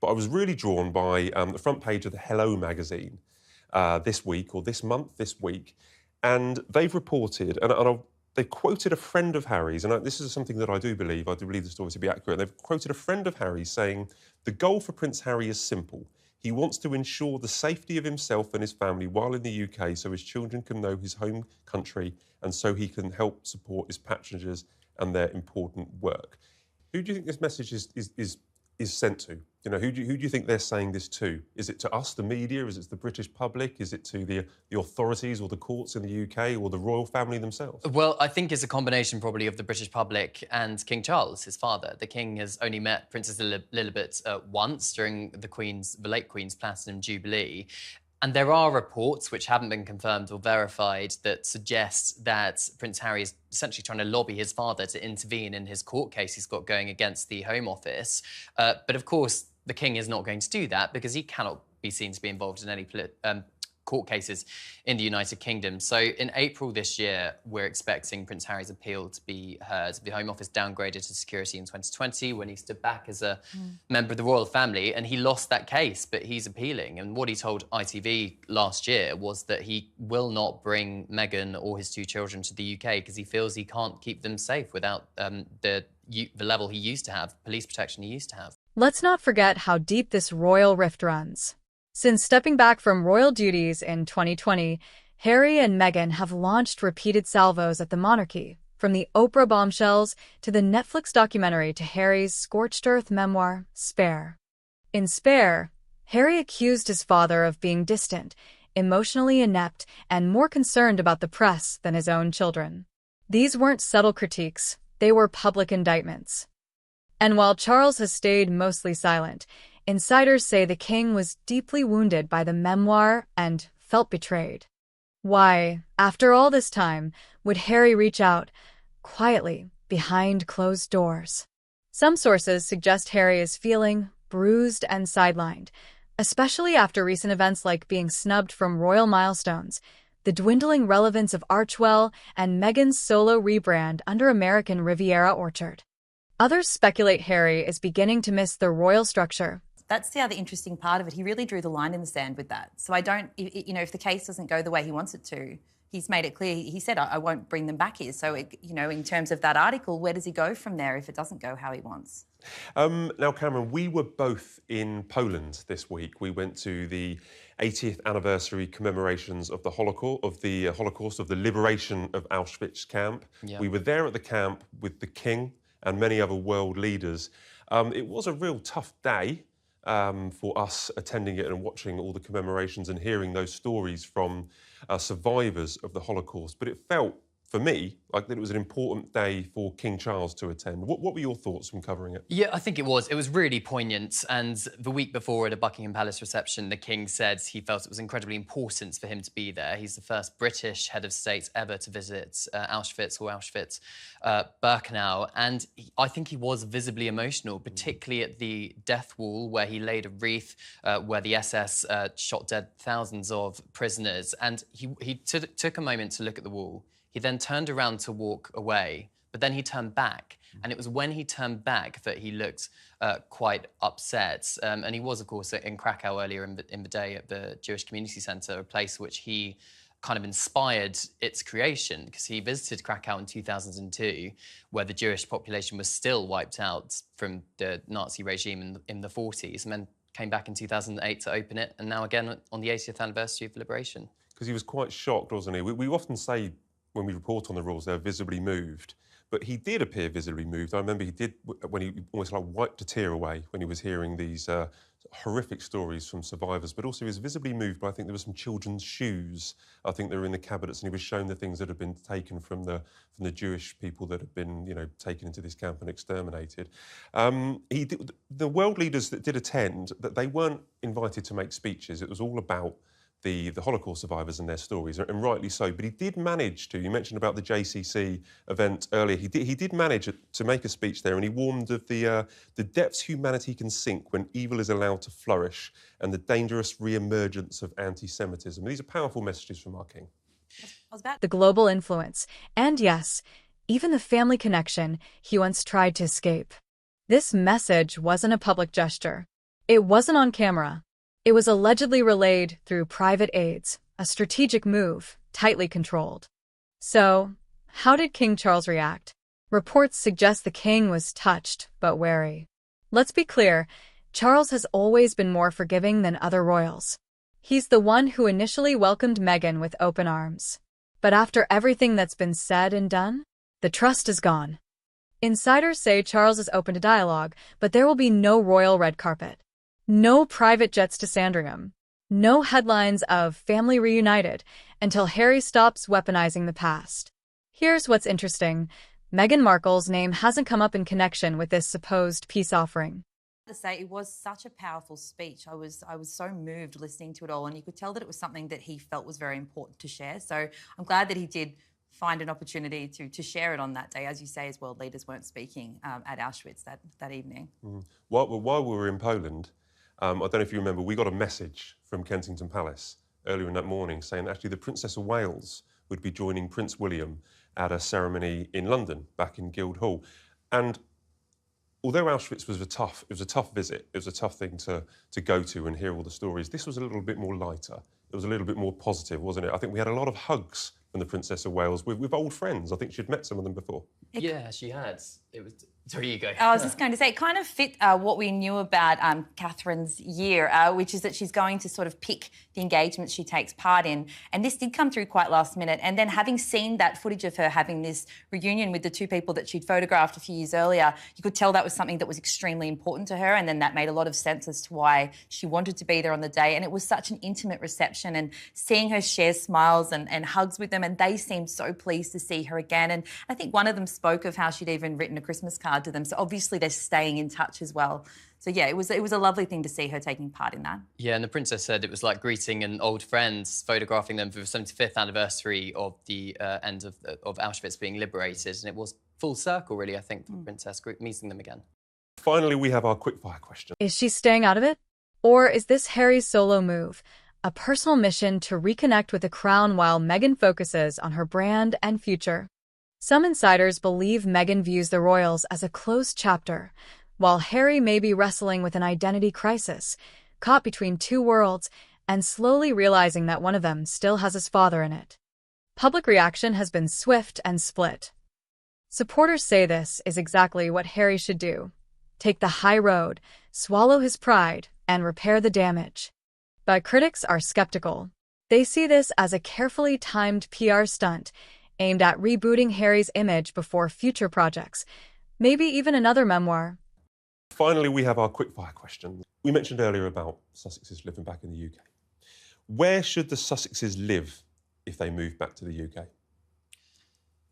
but I was really drawn by the front page of the Hello magazine this week, or this week, and they've reported, they've quoted a friend of Harry's, and this is something that I do believe the story to be accurate. They've quoted a friend of Harry's saying, "The goal for Prince Harry is simple. He wants to ensure the safety of himself and his family while in the UK so his children can know his home country and so he can help support his patronages and their important work." Who do you think this message is sent to? You know, who do you think they're saying this to? Is it to us, the media? Is it to the British public? Is it to the authorities or the courts in the UK or the royal family themselves? Well, I think it's a combination probably of the British public and King Charles, his father. The King has only met Princess Lilibet once during the late Queen's Platinum Jubilee. And there are reports, which haven't been confirmed or verified, that suggest that Prince Harry is essentially trying to lobby his father to intervene in his court case he's got going against the Home Office. But of course, the King is not going to do that because he cannot be seen to be involved in any court cases in the United Kingdom. So in April this year, we're expecting Prince Harry's appeal to be heard. The Home Office downgraded his security in 2020 when he stood back as a member of the royal family, and he lost that case, but he's appealing. And what he told ITV last year was that he will not bring Meghan or his two children to the UK because he feels he can't keep them safe without the level he used to have, police protection he used to have. Let's not forget how deep this royal rift runs. Since stepping back from royal duties in 2020, Harry and Meghan have launched repeated salvos at the monarchy, from the Oprah bombshells to the Netflix documentary to Harry's scorched earth memoir, Spare. In Spare, Harry accused his father of being distant, emotionally inept, and more concerned about the press than his own children. These weren't subtle critiques, they were public indictments. And while Charles has stayed mostly silent, insiders say the king was deeply wounded by the memoir and felt betrayed. Why, after all this time, would Harry reach out, quietly, behind closed doors? Some sources suggest Harry is feeling bruised and sidelined, especially after recent events like being snubbed from royal milestones, the dwindling relevance of Archewell, and Meghan's solo rebrand under American Riviera Orchard. Others speculate Harry is beginning to miss the royal structure. That's the other interesting part of it. He really drew the line in the sand with that. So I don't, if the case doesn't go the way he wants it to, he's made it clear. He said, I won't bring them back here. So, in terms of that article, where does he go from there if it doesn't go how he wants? Now, Cameron, we were both in Poland this week. We went to the 80th anniversary commemorations of the Holocaust, of the liberation of Auschwitz camp. Yeah. We were there at the camp with the King and many other world leaders. It was a real tough day for us attending it and watching all the commemorations and hearing those stories from survivors of the Holocaust. But it felt, for me, like that it was an important day for King Charles to attend. What were your thoughts from covering it? Yeah, I think it was. It was really poignant. And the week before at a Buckingham Palace reception, the King said he felt it was incredibly important for him to be there. He's the first British head of state ever to visit Auschwitz-Birkenau. And I think he was visibly emotional, particularly at the death wall where he laid a wreath, where the SS shot dead thousands of prisoners. And he took a moment to look at the wall. He then turned around to walk away, but then he turned back. And it was when he turned back that he looked quite upset. And he was, of course, in Krakow earlier in the day at the Jewish Community Centre, a place which he kind of inspired its creation, because he visited Krakow in 2002, where the Jewish population was still wiped out from the Nazi regime in the 40s, and then came back in 2008 to open it, and now again on the 80th anniversary of the liberation. Because he was quite shocked, wasn't he? We often say, when we report on the rules, they're visibly moved. But he did appear visibly moved. I remember he did, when he almost like wiped a tear away when he was hearing these horrific stories from survivors, but also he was visibly moved by, I think there were some children's shoes. I think they were in the cabinets, and he was shown the things that had been taken from the Jewish people that had been, taken into this camp and exterminated. The world leaders that did attend, that they weren't invited to make speeches. It was all about the Holocaust survivors and their stories, and rightly so. But he did manage to, you mentioned about the JCC event earlier, he did manage to make a speech there, and he warned of the depths humanity can sink when evil is allowed to flourish and the dangerous re-emergence of anti-Semitism. These are powerful messages from our King. The global influence, and yes, even the family connection he once tried to escape. This message wasn't a public gesture. It wasn't on camera. It was allegedly relayed through private aides, a strategic move, tightly controlled. So, how did King Charles react? Reports suggest the king was touched, but wary. Let's be clear, Charles has always been more forgiving than other royals. He's the one who initially welcomed Meghan with open arms. But after everything that's been said and done, the trust is gone. Insiders say Charles is open to dialogue, but there will be no royal red carpet. No private jets to Sandringham. No headlines of family reunited until Harry stops weaponizing the past. Here's what's interesting. Meghan Markle's name hasn't come up in connection with this supposed peace offering. To say it was such a powerful speech. I was so moved listening to it all, and you could tell that it was something that he felt was very important to share. So I'm glad that he did find an opportunity to share it on that day. As you say, as world leaders weren't speaking at Auschwitz that evening. While we were in Poland, I don't know if you remember, we got a message from Kensington Palace earlier in that morning saying that actually the Princess of Wales would be joining Prince William at a ceremony in London, back in Guildhall. And although Auschwitz was a tough visit, it was a tough thing to go to and hear all the stories, this was a little bit more lighter. It was a little bit more positive, wasn't it? I think we had a lot of hugs from the Princess of Wales with old friends. I think she'd met some of them before. Yeah, she had. It was. Sorry, you go. I was just going to say, it kind of fit what we knew about Catherine's year, which is that she's going to sort of pick the engagements she takes part in. And this did come through quite last minute. And then having seen that footage of her having this reunion with the two people that she'd photographed a few years earlier, you could tell that was something that was extremely important to her. And then that made a lot of sense as to why she wanted to be there on the day. And it was such an intimate reception, and seeing her share smiles and hugs with them, and they seemed so pleased to see her again. And I think one of them spoke of how she'd even written a Christmas card to them. So obviously they're staying in touch as well. So yeah, it was a lovely thing to see her taking part in that. Yeah, and the princess said it was like greeting an old friend, photographing them for the 75th anniversary of the end of Auschwitz being liberated. And it was full circle, really, I think, for the princess meeting them again. Finally, we have our quickfire question. Is she staying out of it? Or is this Harry's solo move, a personal mission to reconnect with the crown while Meghan focuses on her brand and future? Some insiders believe Meghan views the royals as a closed chapter, while Harry may be wrestling with an identity crisis, caught between two worlds and slowly realizing that one of them still has his father in it. Public reaction has been swift and split. Supporters say this is exactly what Harry should do: take the high road, swallow his pride, and repair the damage. But critics are skeptical. They see this as a carefully timed PR stunt aimed at rebooting Harry's image before future projects, maybe even another memoir. Finally, we have our quickfire question. We mentioned earlier about Sussexes living back in the UK. Where should the Sussexes live if they move back to the UK?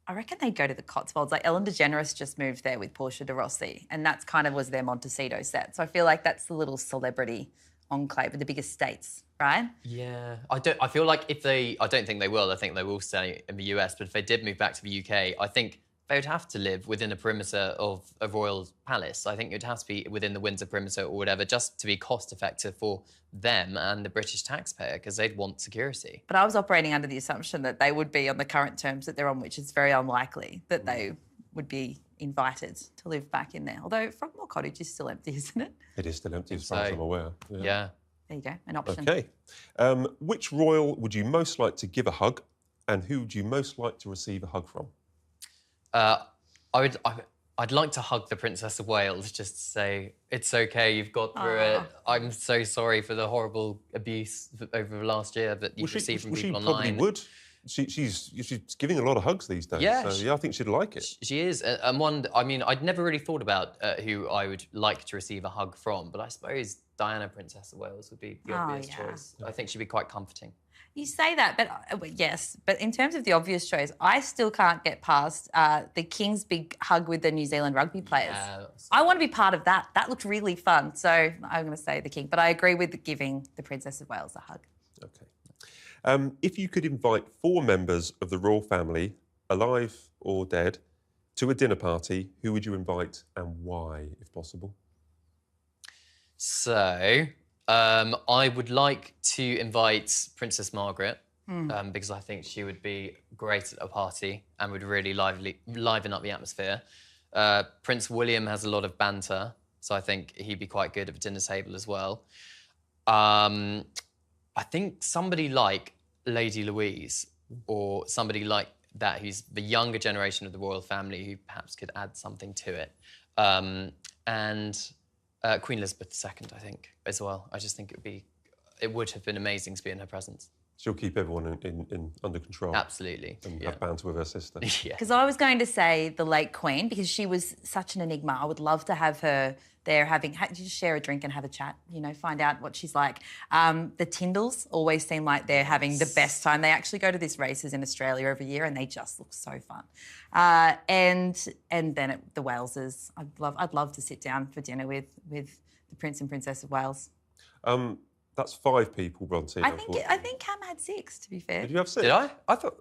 I reckon they'd go to the Cotswolds. Like Ellen DeGeneres just moved there with Portia de Rossi, and that's kind of was their Montecito set. So I feel like that's the little celebrity enclave with the biggest states, right? Yeah, I feel like I don't think they will. I think they will stay in the US. But if they did move back to the UK, I think they would have to live within a perimeter of a royal palace. I think it would have to be within the Windsor perimeter or whatever, just to be cost effective for them and the British taxpayer, because they'd want security. But I was operating under the assumption that they would be on the current terms that they're on, which is very unlikely that they would be invited to live back in there. Although Frogmore Cottage is still empty, isn't it? It is still empty as far as I'm aware. Yeah. There you go, an option. Okay. Which royal would you most like to give a hug, and who would you most like to receive a hug from? I'd like to hug the Princess of Wales, just to say, it's okay, you've got through it. I'm so sorry for the horrible abuse over the last year that you've received from people online. She probably would. She's giving a lot of hugs these days. Yeah, so, yeah, I think she'd like it. She is. And I'd never really thought about who I would like to receive a hug from, but I suppose Diana, Princess of Wales, would be the obvious choice. I think she'd be quite comforting. You say that, but yes. But in terms of the obvious choice, I still can't get past the King's big hug with the New Zealand rugby players. Yeah, I want to be part of that. That looked really fun. So I'm going to say the King. But I agree with giving the Princess of Wales a hug. Okay. If you could invite 4 members of the royal family, alive or dead, to a dinner party, who would you invite and why, if possible? So, I would like to invite Princess Margaret because I think she would be great at a party and would really liven up the atmosphere. Prince William has a lot of banter, So I think he'd be quite good at the dinner table as well. I think somebody like Lady Louise or somebody like that who's the younger generation of the royal family who perhaps could add something to it. And Queen Elizabeth II, I think, as well. I just think it would have been amazing to be in her presence. She'll keep everyone under control. Absolutely. And have banter with her sister. Yeah. Because I was going to say the late Queen, because she was such an enigma. I would love to have her there just share a drink and have a chat, you know, find out what she's like. The Tyndalls always seem like they're having the best time. They actually go to these races in Australia every year and they just look so fun. And then the Waleses. I'd love to sit down for dinner with the Prince and Princess of Wales. That's 5 people, Bronte. I think Cam had 6, to be fair. Did you have 6? Did I? I thought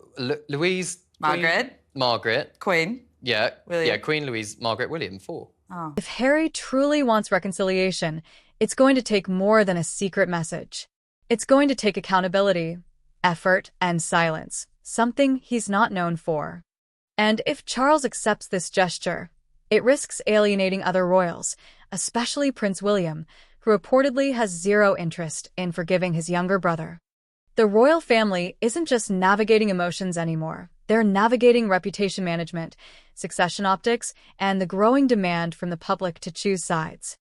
Louise... Margaret. Queen. Yeah. William. Yeah, Queen, Louise, Margaret, William, 4. Oh. If Harry truly wants reconciliation, it's going to take more than a secret message. It's going to take accountability, effort, and silence, something he's not known for. And if Charles accepts this gesture, it risks alienating other royals, especially Prince William, who reportedly has zero interest in forgiving his younger brother. The royal family isn't just navigating emotions anymore. They're navigating reputation management, succession optics, and the growing demand from the public to choose sides.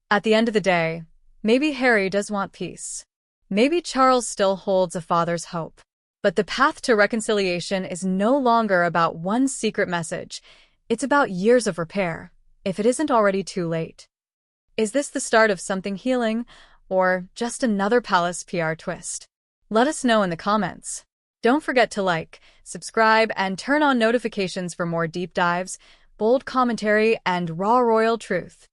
At the end of the day, maybe Harry does want peace. Maybe Charles still holds a father's hope. But the path to reconciliation is no longer about one secret message. It's about years of repair, if it isn't already too late. Is this the start of something healing, or just another palace PR twist? Let us know in the comments. Don't forget to like, subscribe, and turn on notifications for more deep dives, bold commentary, and raw royal truth.